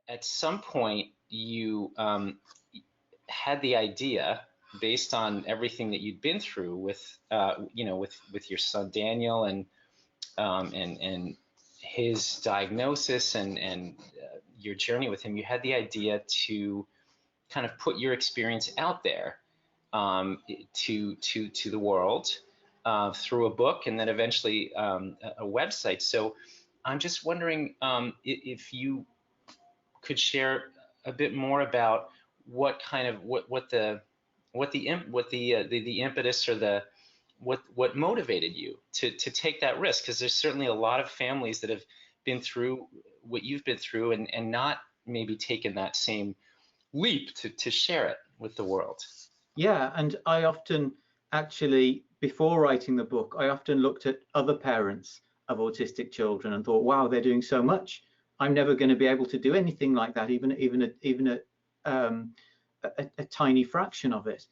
at some point you had the idea based on everything that you'd been through with with your son Daniel and his diagnosis and your journey with him. You had the idea to kind of put your experience out there to the world through a book and then eventually a website. So I'm just wondering if you could share a bit more about what kind of the impetus or the what motivated you to take that risk, because there's certainly a lot of families that have been through what you've been through and not maybe taken that same leap to share it with the world. Yeah, and I often actually, before writing the book, I often looked at other parents of autistic children and thought, wow, they're doing so much. I'm never going to be able to do anything like that, a tiny fraction of it.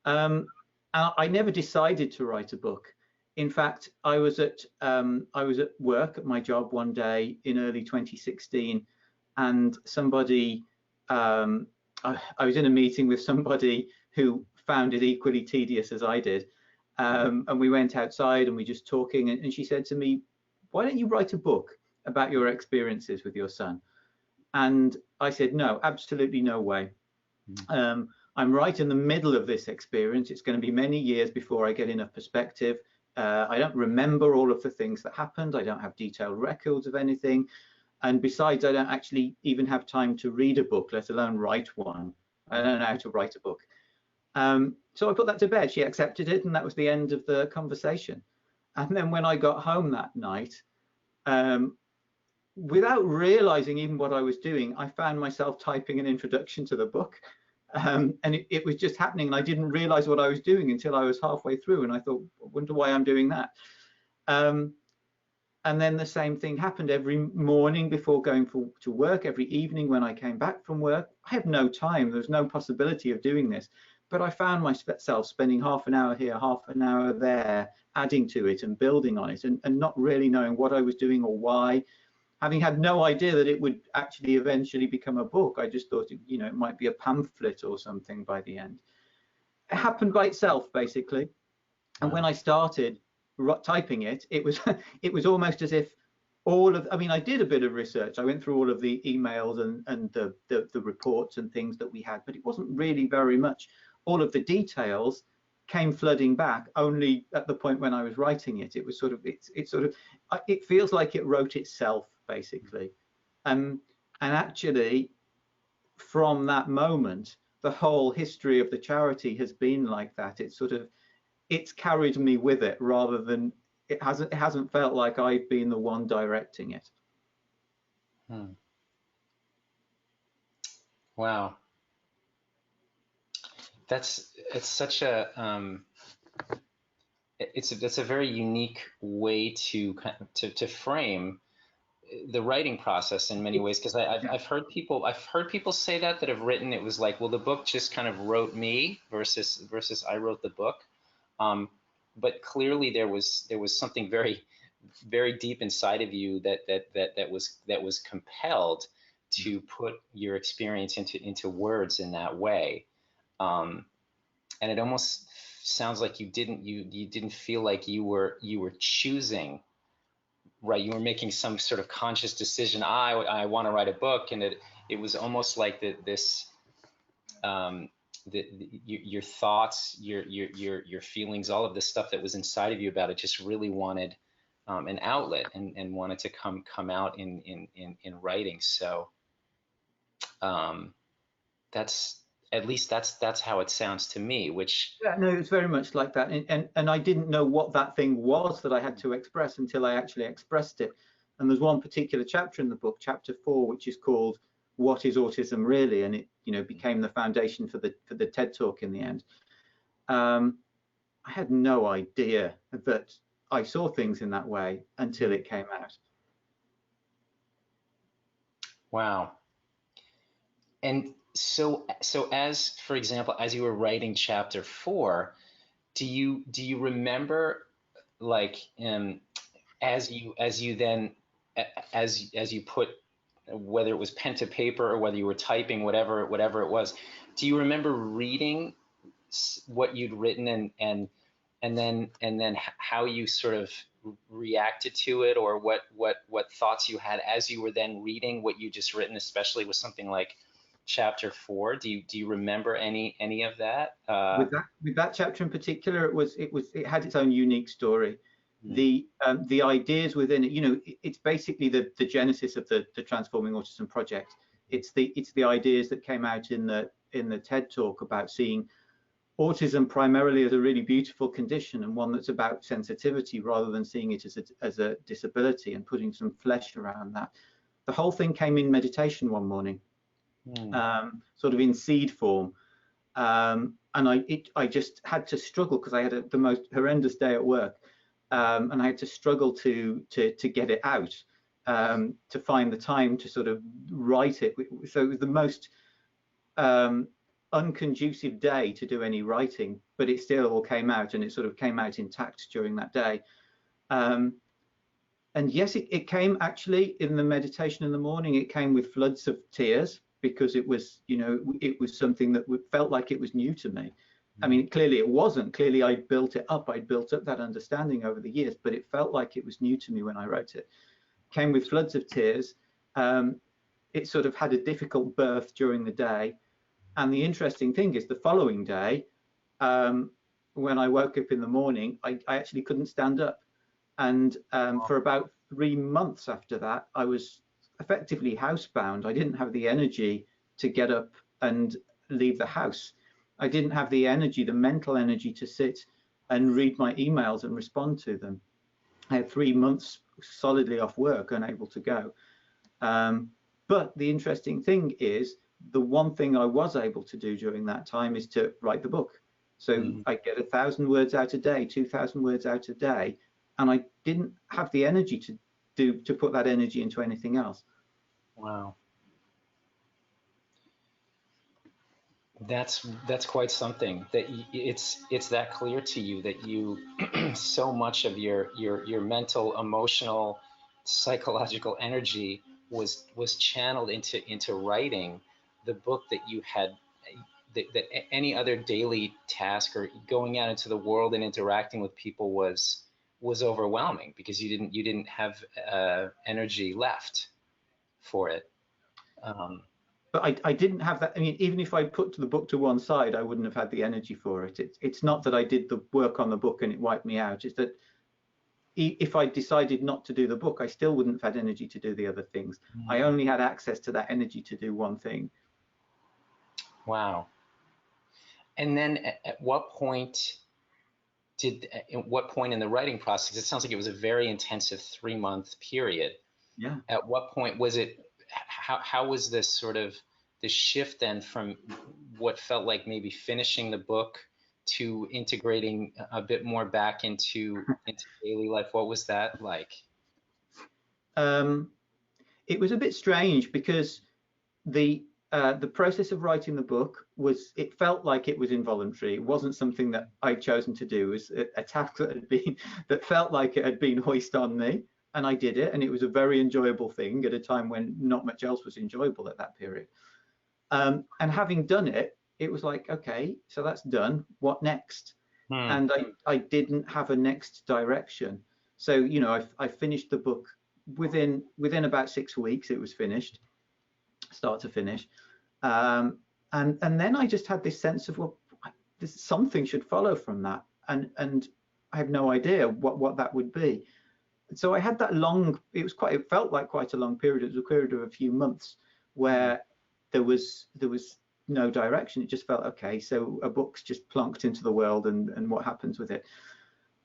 I never decided to write a book. In fact, I was at work at my job one day in early 2016, and somebody I was in a meeting with somebody who found it equally tedious as I did, and we went outside and we just talking, and she said to me, "Why don't you write a book about your experiences with your son?" And I said, "No, absolutely no way. I'm right in the middle of this experience. It's going to be many years before I get enough perspective. I don't remember all of the things that happened. I don't have detailed records of anything. And besides, I don't actually even have time to read a book, let alone write one. I don't know how to write a book." So I put that to bed. She accepted it, and that was the end of the conversation. And then when I got home that night, without realizing even what I was doing, I found myself typing an introduction to the book. And it was just happening, and I didn't realize what I was doing until I was halfway through, and I thought, I wonder why I'm doing that. And then the same thing happened every morning before going to work, every evening when I came back from work. I had no time, there's no possibility of doing this, but I found myself spending half an hour here, half an hour there, adding to it and building on it, and not really knowing what I was doing or why. Having had no idea that it would actually eventually become a book, I just thought, it might be a pamphlet or something by the end. It happened by itself, basically. And when I started typing it, it was almost as if I did a bit of research. I went through all of the emails and the reports and things that we had, but it wasn't really very much. All of the details came flooding back only at the point when I was writing it. It was it feels like it wrote itself, basically. And actually, from that moment, the whole history of the charity has been like that. It's carried me with it, rather than it hasn't felt like I've been the one directing it. Wow. It's such a it's a very unique way to frame the writing process in many ways, because I've heard people say that have written, it was like, well, the book just kind of wrote me versus I wrote the book. But clearly there was something very, very deep inside of you that was compelled to put your experience into words in that way. And it almost sounds like you didn't feel like you were choosing, right? You were making some sort of conscious decision. I want to write a book, and it was almost like your thoughts, your feelings, all of the stuff that was inside of you about it just really wanted an outlet and wanted to come out in writing. So that's how it sounds to me. Which no, it's very much like that, and I didn't know what that thing was that I had to express until I actually expressed it. And there's one particular chapter in the book, chapter 4, which is called "What is Autism Really?" and it became the foundation for the TED Talk in the end. I had no idea that I saw things in that way until it came out. Wow. And so as, for example, as you were writing chapter 4, do you remember, like, as you put whether it was pen to paper or whether you were typing, whatever it was. Do you remember reading what you'd written and then how you sort of reacted to it, or what thoughts you had as you were then reading what you just written, especially with something like chapter 4? Do you remember any of that? With that chapter in particular, it had its own unique story. Mm, The ideas within it, it's basically the genesis of the Transforming Autism project. It's the ideas that came out in the TED talk about seeing autism primarily as a really beautiful condition, and one that's about sensitivity rather than seeing it as a disability, and putting some flesh around that. The whole thing came in meditation one morning, mm, sort of in seed form. And I just had to struggle because I had the most horrendous day at work, and I had to struggle to get it out, to find the time to sort of write it. So it was the most unconducive day to do any writing, but it still all came out, and it sort of came out intact during that day. And yes, it came actually in the meditation in the morning. It came with floods of tears, because it was, it was something that felt like it was new to me. I mm. mean, clearly it wasn't. Clearly I'd built it up. I'd built up that understanding over the years, but it felt like it was new to me when I wrote it. Came with floods of tears. It sort of had a difficult birth during the day. And the interesting thing is, the following day, when I woke up in the morning, I actually couldn't stand up. And for about 3 months after that, I was effectively housebound. I didn't have the energy to get up and leave the house. I didn't have the energy, the mental energy, to sit and read my emails and respond to them. I had 3 months solidly off work, unable to go. But the interesting thing is, the one thing I was able to do during that time is to write the book. So I get 1,000 words out a day, 2,000 words out a day, and I didn't have the energy to put that energy into anything else. Wow. That's quite something, that it's that clear to you that you so much of your mental, emotional, psychological energy was channeled into writing the book, that you had that any other daily task or going out into the world and interacting with people was overwhelming, because you didn't have energy left for it. Um, But I didn't have that. I mean, even if I put the book to one side, I wouldn't have had the energy for it. It's not that I did the work on the book and it wiped me out. It's that if I decided not to do the book, I still wouldn't have had energy to do the other things. I only had access to that energy to do one thing. wow. And then at what point in the writing process, it sounds like it was a very intensive 3-month period. Yeah. At what point was it, how was this sort of the shift then from what felt like maybe finishing the book to integrating a bit more back into daily life? What was that like? It was a bit strange, because the process of writing the book it felt like it was involuntary. It wasn't something that I'd chosen to do. It was a task that felt like it had been hoisted on me, and I did it, and it was a very enjoyable thing at a time when not much else was enjoyable at that period. And having done it, it was like, okay, so that's done. What next? Hmm. And I didn't have a next direction. So I finished the book within about 6 weeks. It was finished, start to finish. And then I just had this sense of, well, something should follow from that, and I have no idea what that would be. And so I had that long. It felt like quite a long period. It was a period of a few months where there was no direction. It just felt okay. So a book's just plonked into the world, and what happens with it?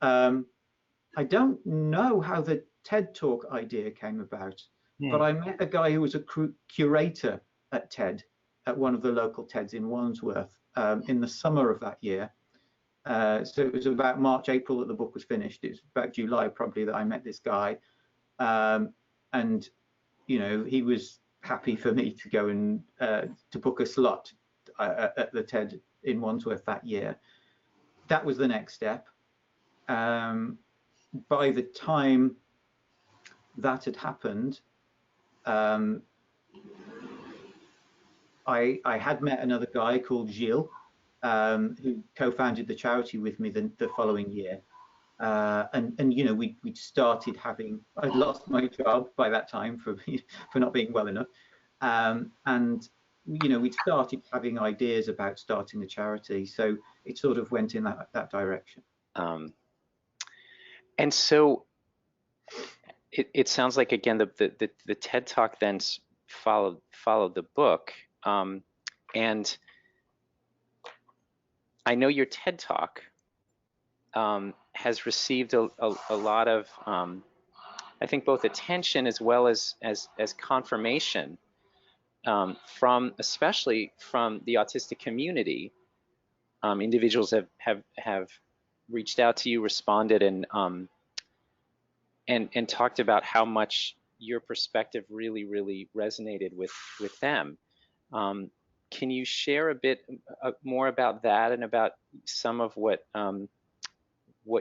I don't know how the TED Talk idea came about, but Hmm. I met a guy who was a curator at TED, at one of the local TEDs in Wandsworth, in the summer of that year. So it was about March, April that the book was finished. It was about July probably that I met this guy, and he was happy for me to go and to book a slot at the TED in Wandsworth that year. That was the next step. By the time that had happened, I had met another guy called Gilles, who co-founded the charity with me the following year. And you know, we'd started having, I'd lost my job by that time for for not being well enough. And you know, we'd started having ideas about starting a charity. So it sort of went in that direction. Um, and so it sounds like, again, the TED Talk then followed the book. And I know your TED Talk has received a lot of, I think, both attention as well as confirmation especially from the autistic community. Individuals have reached out to you, responded, and talked about how much your perspective really resonated with them. Can you share a bit more about that and about some of what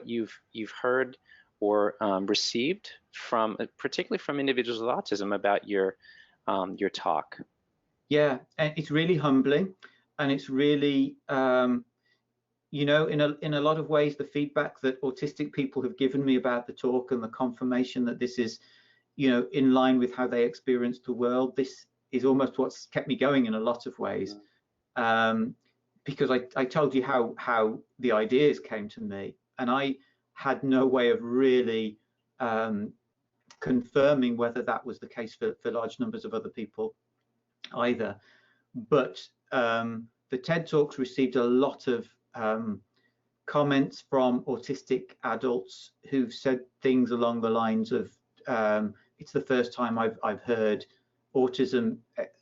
you've heard or received from, particularly from individuals with autism, about your talk? Yeah, and it's really humbling, and it's really you know, in a lot of ways, the feedback that autistic people have given me about the talk and the confirmation that this is, you know, in line with how they experience the world, this is almost what's kept me going in a lot of ways. Because I told you how the ideas came to me, and I had no way of really confirming whether that was the case for large numbers of other people either. But the TED Talks received a lot of comments from autistic adults who've said things along the lines of, it's the first time I've heard autism,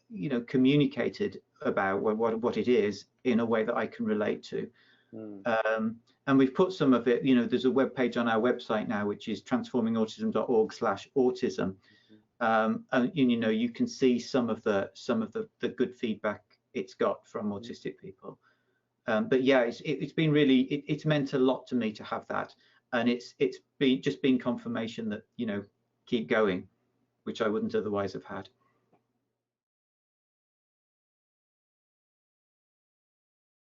you know, communicated about what it is in a way that I can relate to. And we've put some of it, you know, there's a web page on our website now, which is transformingautism.org/autism. And you know, you can see some of the good feedback it's got from autistic people. But yeah, it's been really, it's meant a lot to me to have that, and it's been confirmation that, you know, keep going, which I wouldn't otherwise have had.